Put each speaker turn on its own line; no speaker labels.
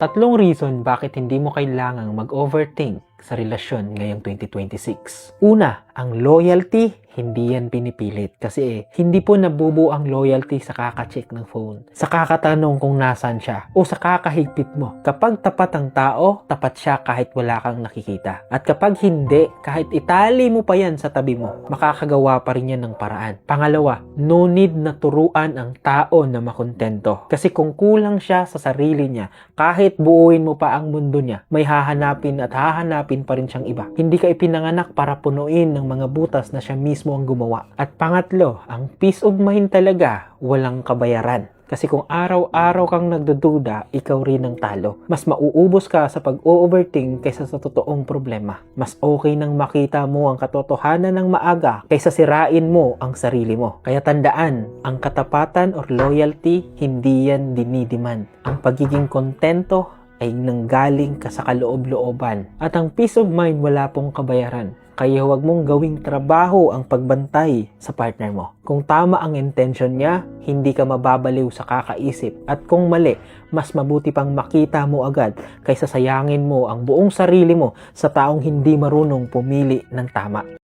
Tatlong reason bakit hindi mo kailangang mag-overthink sa relasyon ngayong 2026. Una, ang loyalty, hindi yan pinipilit. Kasi hindi po nabubuo ang loyalty sa kaka-check ng phone. Sa kakatanong kung nasan siya. O sa kakahigpit mo. Kapag tapat ang tao, tapat siya kahit wala kang nakikita. At kapag hindi, kahit itali mo pa yan sa tabi mo, makakagawa pa rin yan ng paraan. Pangalawa, no need na turuan ang tao na makontento. Kasi kung kulang siya sa sarili niya, kahit buuin mo pa ang mundo niya, may hahanapin at hahanapin pa rin siyang iba. Hindi ka ipinanganak para punuin ng mga butas na siya mismo ang gumawa. At pangatlo, ang peace of mind talaga, walang kabayaran. Kasi kung araw-araw kang nagdududa, ikaw rin ang talo. Mas mauubos ka sa pag-overthink kaysa sa totoong problema. Mas okay nang makita mo ang katotohanan ng maaga kaysa sirain mo ang sarili mo. Kaya tandaan, ang katapatan or loyalty, hindi yan dinidiman. Ang pagiging kontento ay nanggaling ka sa kaloob-looban. At ang peace of mind wala pong kabayaran. Kaya huwag mong gawing trabaho ang pagbantay sa partner mo. Kung tama ang intention niya, hindi ka mababaliw sa kakaisip. At kung mali, mas mabuti pang makita mo agad kaysa sayangin mo ang buong sarili mo sa taong hindi marunong pumili ng tama.